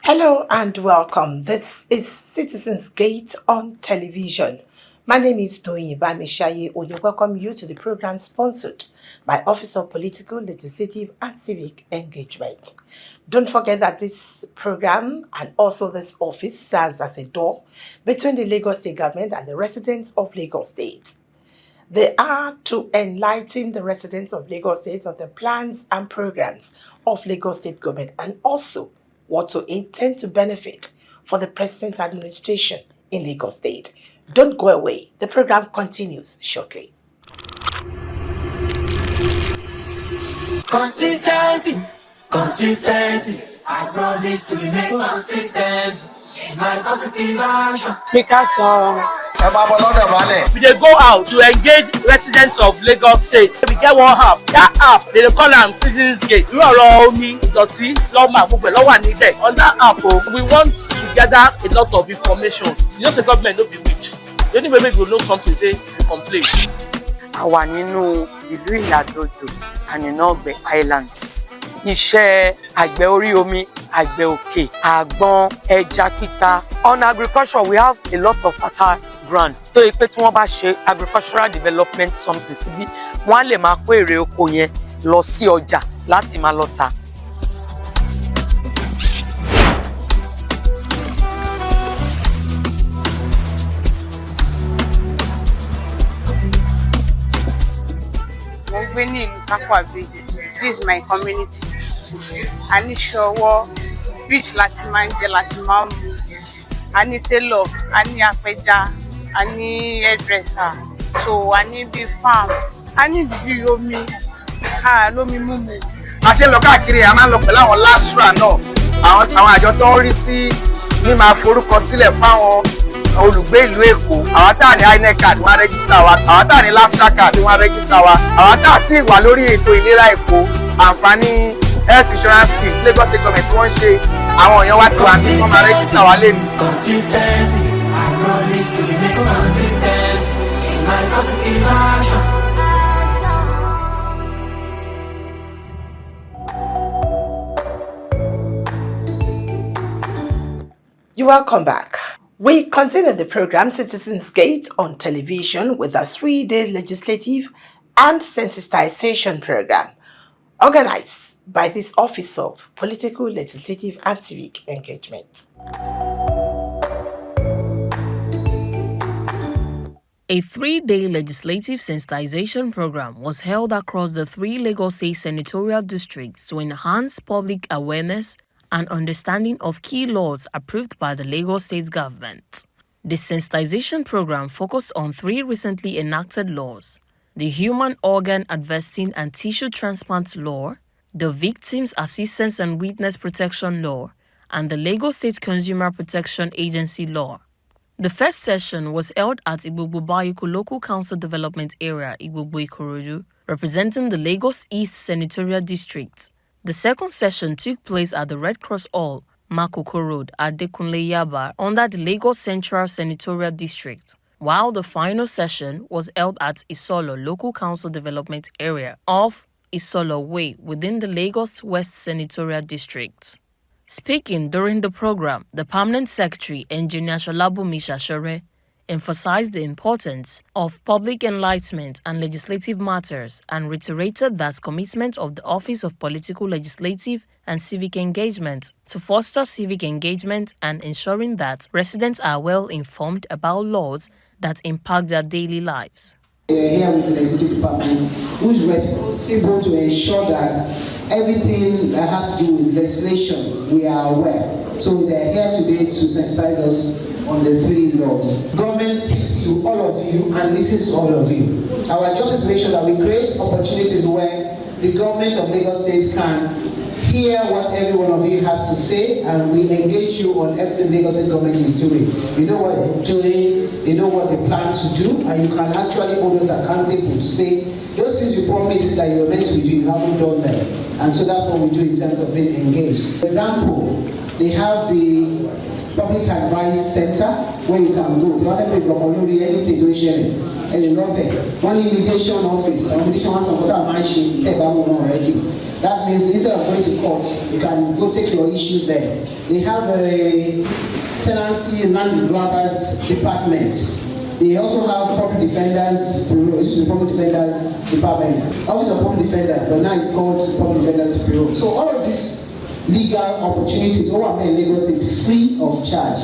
Hello and welcome. This is Citizens Gate on television. My name is Toyin Bamishaye. We welcome you to the program sponsored by Office of Political, Legislative and Civic Engagement. Don't forget that this program and also this office serves as a door between the Lagos State government and the residents of Lagos State. They are to enlighten the residents of Lagos State of the plans and programs of Lagos State government and also what to intend to benefit for the present administration in Lagos State. Don't go away. The program continues shortly. Consistency. I promise to remain consistent in my positive action. We dey go out to engage residents of Lagos State. We get one app. That app, they call am Citizens Gate. Irú ọ̀rọ̀ omi, ìdọ̀tí, lọ́mà gbogbo ló wà níbẹ̀. On that app, we want to gather a lot of information. You know the government no be rich. The only way we go know something say you complain. Àwa nínú ìlú Ìlàdòdò and Ìnàgbẹ̀ Islands. Iṣẹ́ àgbẹ̀ orí omi, àgbẹ̀ òkè, àgbọn, ẹja pípa. On agriculture, we have a lot of fertile ground. Tó yẹ pé tí wọ́n bá ṣe agricultural development something síbí, wọ́n á lè máa kó èrè oko yẹn lọ sí ọjà láti máa lọ tà. Mo gbé ní ìlú Kápábí. This is my community. A ní ṣọwọ́, beach láti máa ń jẹ láti máa ń mu. A ní tailor, a ní apẹja, a ní hairdresser. So a ní bí farm, a ní bí omi, lómi múmu. A ṣe lọ káàkiri, a máa ń lọ pẹ̀lú àwọn LASTRA náà. Àwọn àjọ tó ń rí sí ní máa forúkọ sílẹ̀ fáwọn olùgbé ìlú Èkó. Àwọn tá ní INEC card wọ́n register wa, àwọn tá ní LASTRA card wọ́n register wa, àwọn tá tí wà lórí ètò ìlera Èkó, àǹfààní health insurance scheme Lagos State government wọ́n ṣe àwọn èèyàn wá tí wà ní wọ́n máa register wa lẹ́nu. Consistency, I promise to remain consistent in my positive action. You're welcome back. We continue the program Citizens Gate on television with a 3-day legislative and sensitization program organized by this Office of Political, Legislative and Civic Engagement. A 3-day legislative sensitization program was held across the 3 Lagos State senatorial districts to enhance public awareness and understanding of key laws approved by the Lagos State government. The sensitization program focused on 3 recently enacted laws: the Human Organ Harvesting and Tissue Transplant Law, the Victims Assistance and Witness Protection Law, and the Lagos State Consumer Protection Agency Law. The first session was held at Igbogbo Bayoko Local Council Development Area, Igbogbo Ikorodu, representing the Lagos East Senatorial District. The second session took place at the Red Cross Hall, Makoko Road, Adekunle Yaba, under the Lagos Central Senatorial District, while the final session was held at Isolo Local Council Development Area off Isolo Way within the Lagos West Senatorial District. Speaking during the program, the Permanent Secretary, Engineer Sholabumi Shashore, emphasized the importance of public enlightenment and legislative matters and reiterated that commitment of the Office of Political, Legislative and Civic Engagement to foster civic engagement and ensuring that residents are well informed about laws that impact their daily lives. We are here with the Legislative Department, who is responsible to ensure that everything that has to do with legislation, we are aware. So they are here today to sensitize us on the 3 laws. Government speaks to all of you and listens to all of you. Our job is to make sure that we create opportunities where the government of Lagos State can hear what every one of you has to say, and we engage you on everything Lagos State government is doing. You know what they're doing, you know what they plan to do, and you can actually hold us accountable to say, those things you promised that you were meant to be doing, you haven't done them. And so that's what we do in terms of being engaged. For example, they have the public advice center where you can go. The other people can only anything to share. And you know that one mediation office, mediation has some other mansion already. That means instead of going to court, you can go take your issues there. They have a tenancy and land grabbers department. They also have public defenders bureau. This is the public defenders department, office of public defender, but now it's called public defenders bureau. So all of these legal opportunities over in Lagos State free of charge,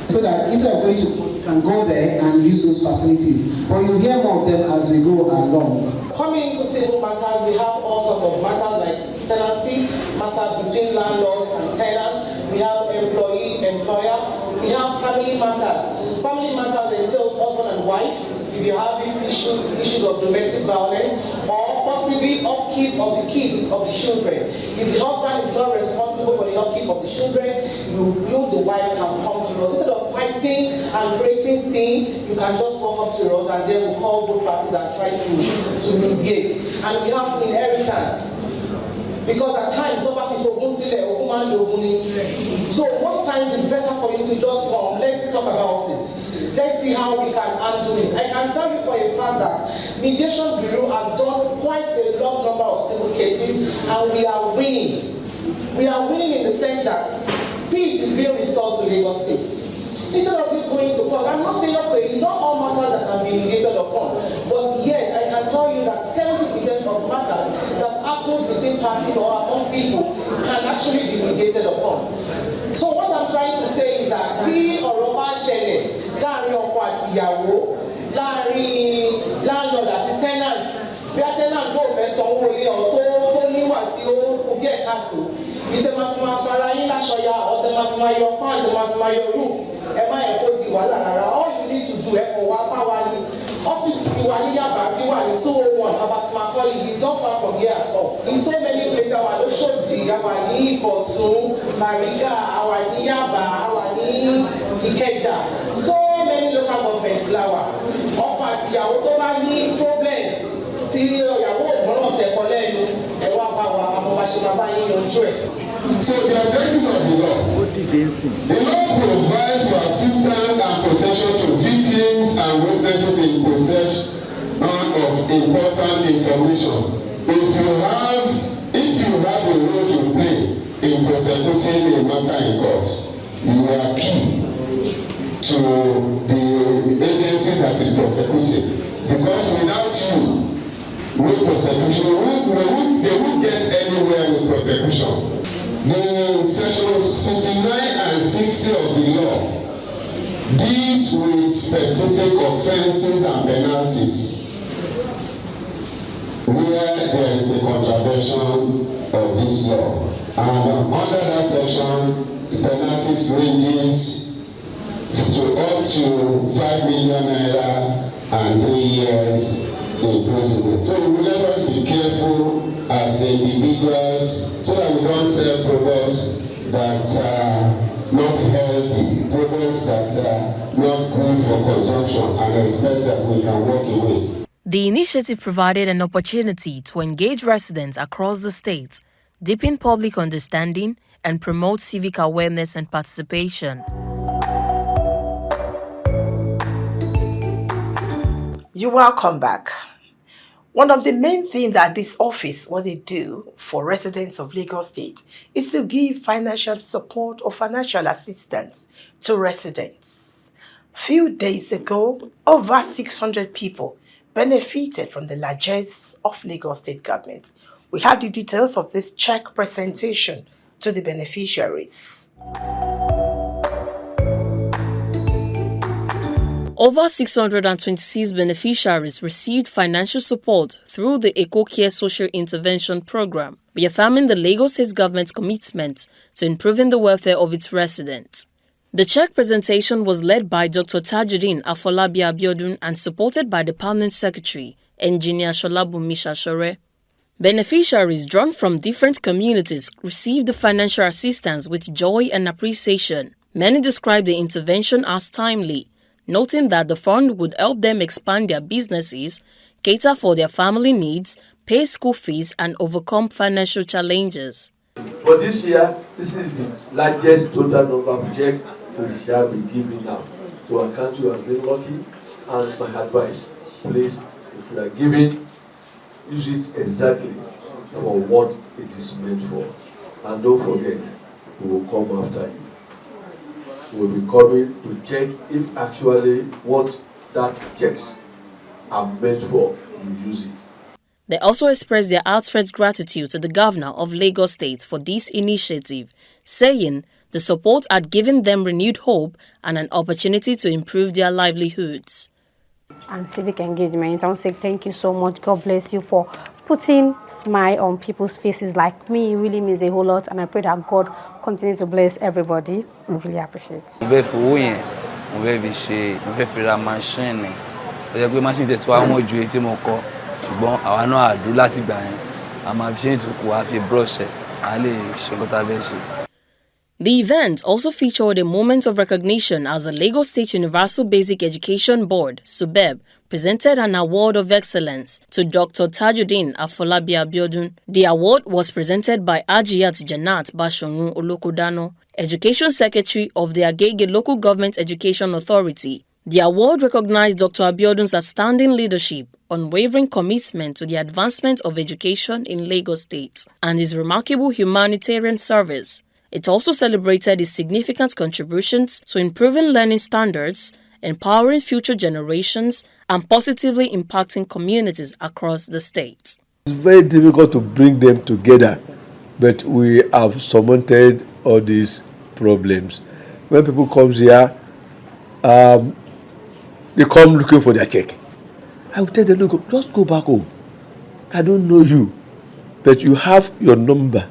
so that instead of going to court, you can go there and use those facilities. But you hear more of them as we go along. Coming into civil matters, we have all sorts of matters like tenancy, matters between landlords and tenants. We have employee-employer. We have family matters. Family matters entail husband and wife. If you're having issues of domestic violence, or possibly upkeep of the kids, of the children. If the husband is not responsible for the upkeep of the children, you the wife, can come to us. Instead of fighting and creating sin, you can just walk up to us and then we'll call both parties and try to mediate. And we have inheritance. Because at times, nobody is so most times it's better for you to just come. Let's talk about it. Let's see how we can undo it. I can tell you for a fact that Mediation Bureau has done quite a large number of civil cases, and we are winning. We are winning in the sense that peace is being restored to Lagos State. Instead of you going to court, I'm not saying okay, it's not all matters that can be mediated upon, but yet I can tell you that 70% of matters that happen between parties or among people can actually be mediated upon. So what I'm trying to say is that tí ọ̀rọ̀ bá ṣẹlẹ̀ láàrin ọkọ àti ìyàwó, láàrin landlord àti tenant, bí a tenant kò fẹ́ sanwó ilé ọ̀ tó níwà tí ó kú bí ẹ̀ka tó, ìtẹ̀ máa fi máa fara yín láṣọ ya, ọ̀tẹ̀ máa fi máa yọ pan, ọ̀tẹ̀ máa fi máa yọ roof, ẹ má yẹ kó di wàhálà rárá. All you need to do ẹ̀kọ́ wa bá wa ní ọ́fíìsì tiwa ní Yaba bí wà ní 201 Abatima College. It's not far from here at all. In so many places, our Oshodi, our ní Ìkọ̀tún, Mariga, our ní Yaba, our ní Ìkẹjà. So many local governments láwà. Ọkọ àti ìyàwó tó bá ní problem tí ìyàwó ògbọ́n ọ̀sẹ̀ kọ lẹ́nu ẹ wá bá wa àmọ́ bá ṣe máa bá yín yanjú ẹ̀. So the objectives of the law provides for assistance and protection to victims and witnesses in possession of important information. If you have a role to play in prosecuting a matter in court, you are key to the agency that is prosecuting. Because without you, no prosecution, they won't get anywhere with prosecution. The sections 59 and 60 of the law deals with specific offences and penalties where there is a contravention of this law. And under that section, the penalties ranges to up to 5 million naira and 3 years imprisonment. So let us be careful as individuals so that we don't sell products that are not healthy, products that are not good for consumption, and expect that we can walk away. The initiative provided an opportunity to engage residents across the state, deepen public understanding, and promote civic awareness and participation. You're welcome back. One of the main things that this office, what they do for residents of Lagos State, is to give financial support or financial assistance to residents. Few days ago, over 600 people benefited from the largesse of Lagos State government. We have the details of this check presentation to the beneficiaries. Over 626 beneficiaries received financial support through the EcoCare Social Intervention Program, reaffirming the Lagos State government's commitment to improving the welfare of its residents. The check presentation was led by Dr. Tajuddin Afolabi Abiodun and supported by the Permanent Secretary, Engineer Sholabunmi Shashore. Beneficiaries drawn from different communities received the financial assistance with joy and appreciation. Many described the intervention as timely, noting that the fund would help them expand their businesses, cater for their family needs, pay school fees, and overcome financial challenges. For this year, this is the largest total number of checks we shall be giving now. So I count you as being lucky, and my advice, please, if you are giving, use it exactly for what it is meant for. And don't forget, we will come after you. We will be coming to check if actually what that checks are meant for, you use it. They also expressed their heartfelt gratitude to the governor of Lagos State for this initiative, saying the support had given them renewed hope and an opportunity to improve their livelihoods. And civic engagement, I want to say thank you so much. God bless you for putting smile on people's faces like me. It really means a whole lot, and I pray that God continue to bless everybody. I really appreciate it. ṣùgbọ́n àwa náà àdúró láti gbà yẹn a máa fi ṣe ìtùkù a fi brush ẹ̀ a lè ṣe nǹkan tá a fẹ́ ṣe. The event also featured a moment of recognition as the Lagos State Universal Basic Education Board, SUBEB, presented an award of excellence to Dr. Tajuddin Afolabi Abiodun. The award was presented by Ajiyat Janat Bashorun Olokodano, Education Secretary of the Agege Local Government Education Authority. The award recognized Dr. Abiodun's outstanding leadership, unwavering commitment to the advancement of education in Lagos State, and his remarkable humanitarian service. It also celebrated his significant contributions to improving learning standards, empowering future generations, and positively impacting communities across the state. It's very difficult to bring them together, but we have surmounted all these problems. When people come here, they come looking for their check. I will tell them, look, just go back home. I don't know you, but you have your number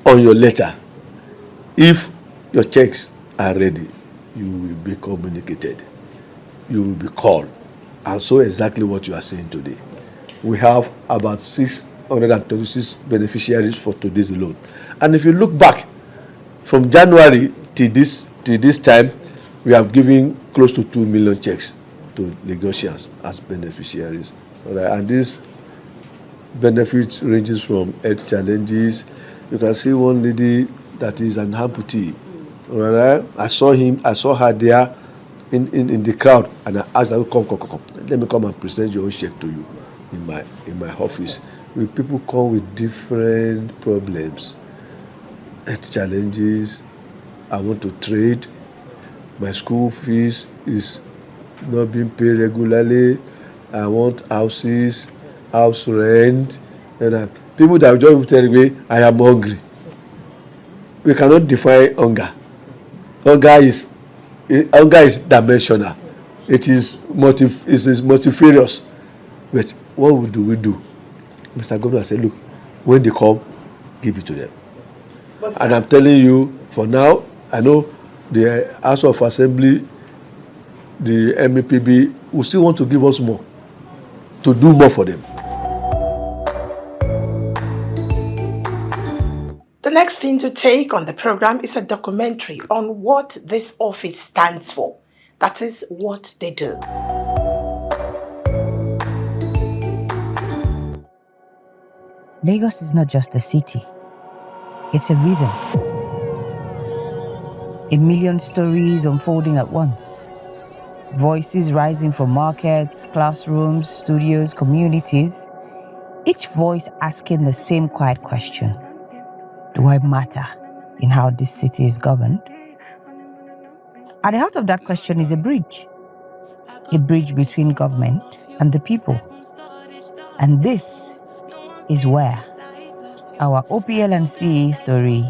on your letter. If your checks are ready, you will be communicated. You will be called. And so exactly what you are saying today. We have about 626 beneficiaries for today's alone. And if you look back, from January to this time, we have given close to 2 million checks to Lagosians as beneficiaries. All right. And this benefit ranges from health challenges. You can see one lady that is an amputee. All right. I saw her there in the crowd, and I asked her, come. Let me come and present your own check to you in my office. People come with different problems, health challenges. I want to trade. My school fees is not being paid regularly. I want houses, house rent. And people that just tell me, I am hungry. We cannot define hunger. Hunger is dimensional. It is multifarious. But what do we do? Mr. Governor said, look, when they come, give it to them. And I'm telling you, for now, I know the House of Assembly, the MEPB, will still want to give us more, to do more for them. The next thing to take on the program is a documentary on what this office stands for. That is what they do. Lagos is not just a city. It's a rhythm. 1 million stories unfolding at once. Voices rising from markets, classrooms, studios, communities. Each voice asking the same quiet question. Do I matter in how this city is governed? At the heart of that question is a bridge. A bridge between government and the people. And this is where our OPL and CE story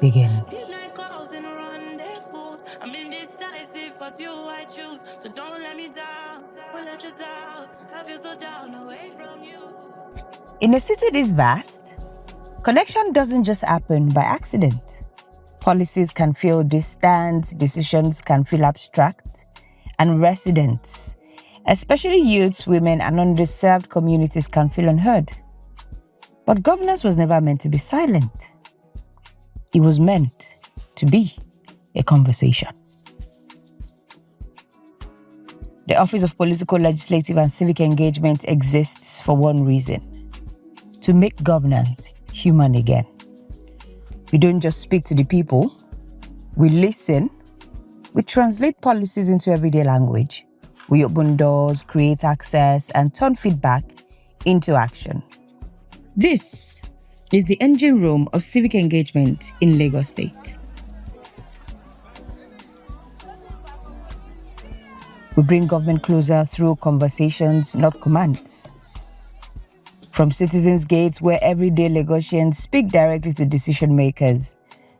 begins. In a city this vast, connection doesn't just happen by accident. Policies can feel distant, decisions can feel abstract, and residents, especially youths, women, and underserved communities, can feel unheard. But governance was never meant to be silent. It was meant to be a conversation. The Office of Political, Legislative, and Civic Engagement exists for one reason: to make governance human again. We don't just speak to the people, We listen, we translate policies into everyday language. We open doors, create access, and turn feedback into action. This is the engine room of civic engagement in Lagos State. We bring government closer through conversations, not commands. From Citizens Gate, where everyday Lagosians speak directly to decision makers,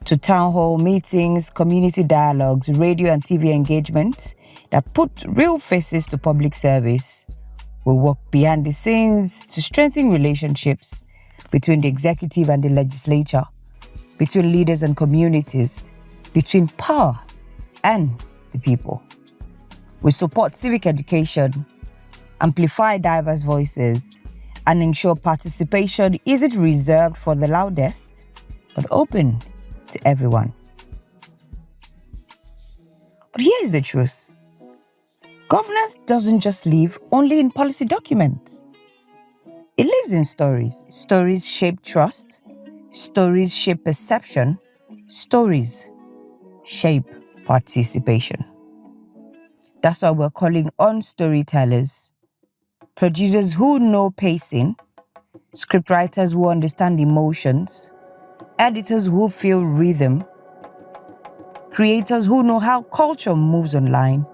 to town hall meetings, community dialogues, radio and TV engagement that put real faces to public service. We work behind the scenes to strengthen relationships between the executive and the legislature, between leaders and communities, between power and the people. We support civic education, amplify diverse voices, and ensure participation isn't reserved for the loudest, but open to everyone. But here's the truth. Governance doesn't just live only in policy documents. It lives in stories. Stories shape trust. Stories shape perception. Stories shape participation. That's why we're calling on storytellers, producers who know pacing, scriptwriters who understand emotions, editors who feel rhythm, creators who know how culture moves online,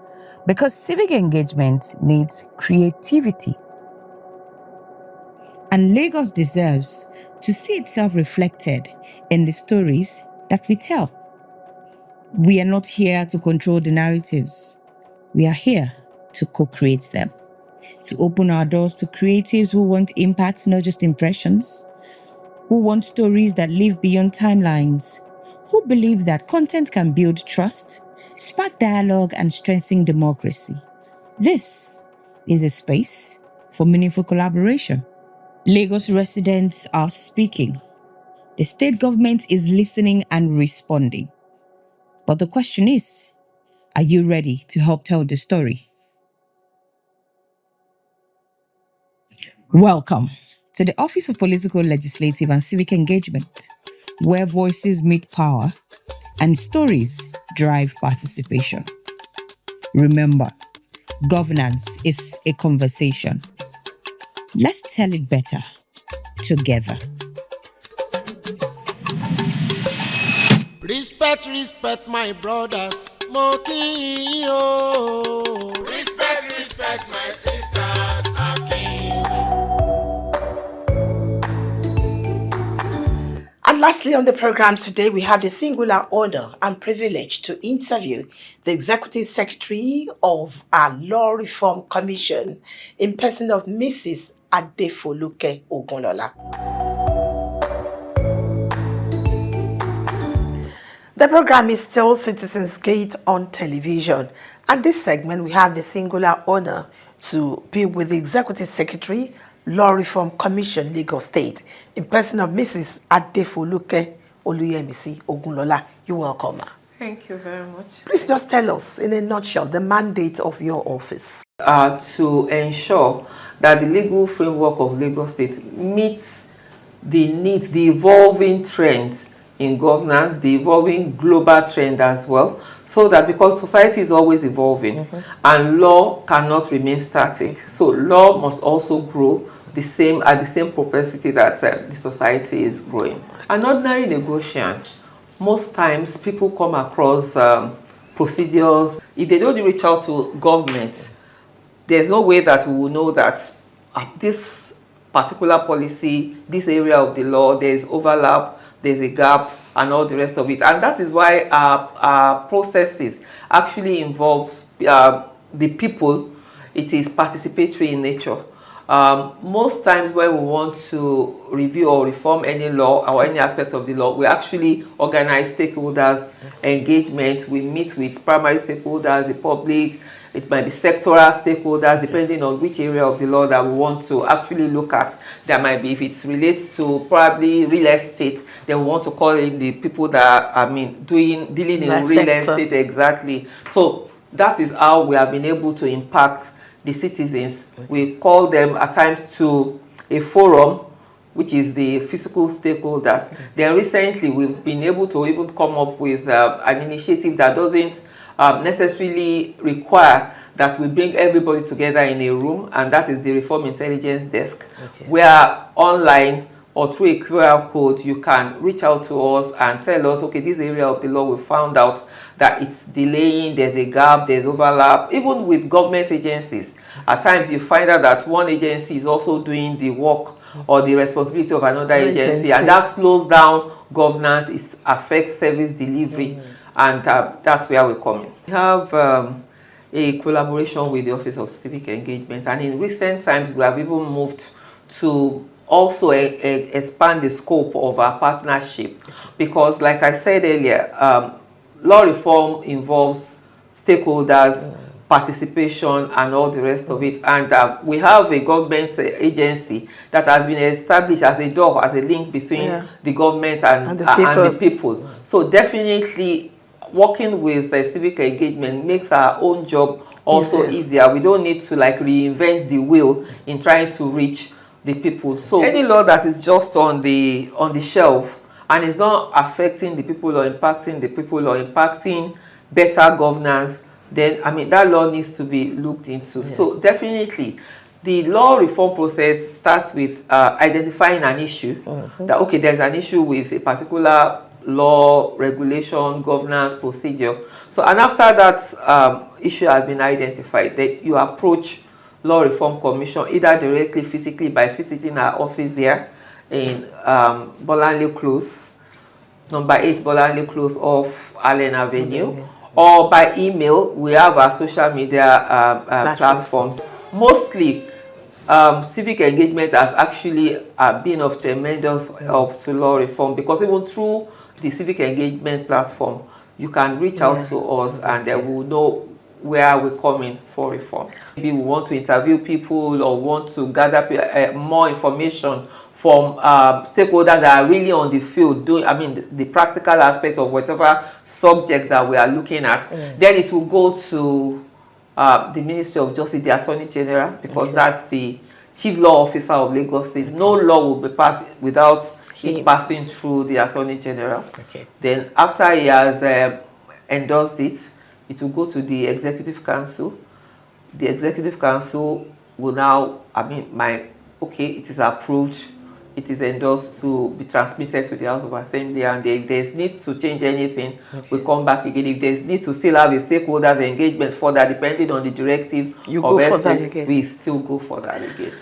because civic engagement needs creativity. And Lagos deserves to see itself reflected in the stories that we tell. We are not here to control the narratives. We are here to co-create them, to open our doors to creatives who want impacts, not just impressions, who want stories that live beyond timelines, who believe that content can build trust, spark dialogue, and strengthen democracy. This is a space for meaningful collaboration. Lagos residents are speaking. The state government is listening and responding. But the question is, are you ready to help tell the story? Welcome to the Office of Political, Legislative and Civic Engagement, where voices meet power and stories drive participation. Remember, governance is a conversation. Let's tell it better together. Respect my brothers, Moki yo. Respect my sisters, Akin. And lastly on the program today, we have the singular honor and privilege to interview the Executive Secretary of our Law Reform Commission in person of Mrs. Adefoluke Ogunlola. The program is still Citizens Gate on television, and this segment we have the singular honor to be with the Executive Secretary, Law Reform Commission, Lagos State, in person of Mrs. Adefoluke Oluyemisi Ogunlola. You're welcome, ma. Thank you very much. Please just tell us in a nutshell the mandate of your office. To ensure that the legal framework of Lagos State meets the needs, the evolving trends in governance, the evolving global trend as well, so that because society is always evolving and law cannot remain static, so law must also grow at the same propensity that the society is growing. An ordinary negotiation, most times people come across procedures. If they don't reach out to government, there's no way that we will know that this particular policy, this area of the law, there's overlap, there's a gap, and all the rest of it. And that is why our processes actually involves the people. It is participatory in nature. Most times when we want to review or reform any law or any aspect of the law, we actually organize stakeholders engagement. We meet with primary stakeholders, the public. It might be sectoral stakeholders, depending on which area of the law that we want to actually look at. There might be, if it relates to probably real estate, then we want to call in the people that dealing in real estate exactly. So that is how we have been able to impact the citizens. We call them at times to a forum which is the physical stakeholders. Then recently, we've been able to even come up with an initiative that doesn't necessarily require that we bring everybody together in a room, and that is the Reform Intelligence Desk, where online or through a QR code, you can reach out to us and tell us, okay, this area of the law, we found out that it's delaying, there's a gap, there's overlap. Even with government agencies, at times you find out that one agency is also doing the work or the responsibility of another agency, and that slows down governance, it affects service delivery, and that's where we come in. We have a collaboration with the Office of Civic Engagement, and in recent times we have even moved to also expand the scope of our partnership, because like I said earlier, law reform involves stakeholders, participation and all the rest of it, and we have a government agency that has been established as a door, as a link between the government and the people. So definitely working with civic engagement makes our own job also easier. We don't need to like reinvent the wheel in trying to reach the people. So any law that is just on the shelf and is not affecting the people or impacting the people or impacting better governance, then I mean that law needs to be looked into. So definitely the law reform process starts with identifying an issue, that okay, there's an issue with a particular law, regulation, governance, procedure. So and after that issue has been identified, then you approach Law Reform Commission, either directly physically by visiting our office there in Bolanle Close, number 8 Bolanle Close off Allen Avenue, or by email. We have our social media platforms. Mostly, civic engagement has actually been of tremendous help to law reform, because even through the civic engagement platform, you can reach out to us and we'll know where we're coming for reform. Maybe we want to interview people or want to gather more information from stakeholders that are really on the field doing, I mean, the practical aspect of whatever subject that we are looking at. Then it will go to the Ministry of Justice, the Attorney General, because that's the Chief Law Officer of Lagos State. No law will be passed without it passing through the Attorney General. Then after he has endorsed it, it will go to the Executive Council. The Executive Council will now, I mean, it is approved, it is endorsed to be transmitted to the House of Assembly, and if there's need to change anything, we come back again. If there's need to still have a stakeholders engagement further, depending on the directive we still go for that again.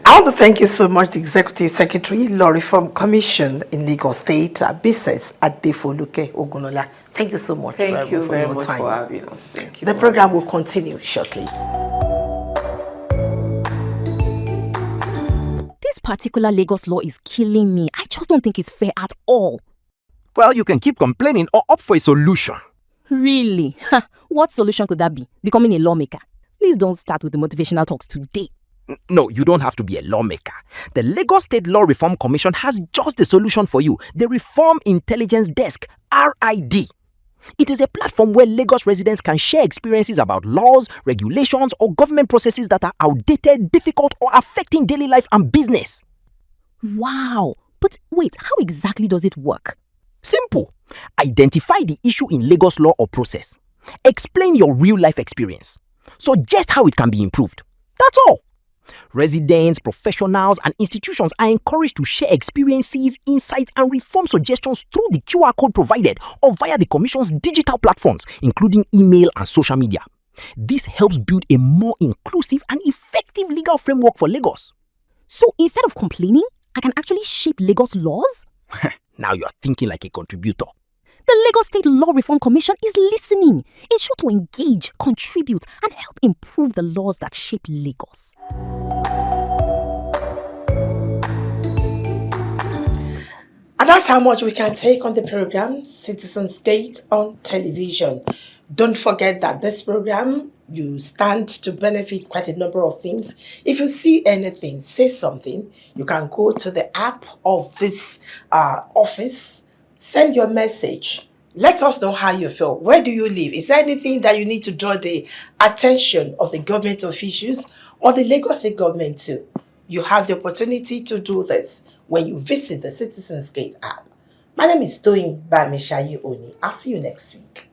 I want to thank you so much, the Executive Secretary, Law Reform Commission in Lagos State, Mrs. Adefoluke Ogunola. Thank you so much. Thank you very your much time. for having us. Thank you. The program will continue shortly. This particular Lagos law is killing me. I just don't think it's fair at all. Well, you can keep complaining or opt for a solution. Really? What solution could that be? Becoming a lawmaker? Please don't start with the motivational talks today. No, you don't have to be a lawmaker. The Lagos State Law Reform Commission has just the solution for you. The Reform Intelligence Desk, RID. It is a platform where Lagos residents can share experiences about laws, regulations, or government processes that are outdated, difficult, or affecting daily life and business. Wow. But wait, how exactly does it work? Simple. Identify the issue in Lagos law or process. Explain your real-life experience. Suggest how it can be improved. That's all. Residents, professionals, and institutions are encouraged to share experiences, insights, and reform suggestions through the QR code provided or via the Commission's digital platforms, including email and social media. This helps build a more inclusive and effective legal framework for Lagos. So instead of complaining, I can actually shape Lagos laws? Now you're thinking like a contributor. The Lagos State Law Reform Commission is listening. It's sure to engage, contribute, and help improve the laws that shape Lagos. And that's how much we can take on the program, Citizen State on Television. Don't forget that this program, you stand to benefit quite a number of things. If you see anything, say something, you can go to the app of this office, send your message. Let us know how you feel. Where do you live? Is there anything that you need to draw the attention of the government officials or the Lagos State government to? You have the opportunity to do this when you visit the Citizens Gate app. My name is Toyin Bamishaye Oni. I'll see you next week.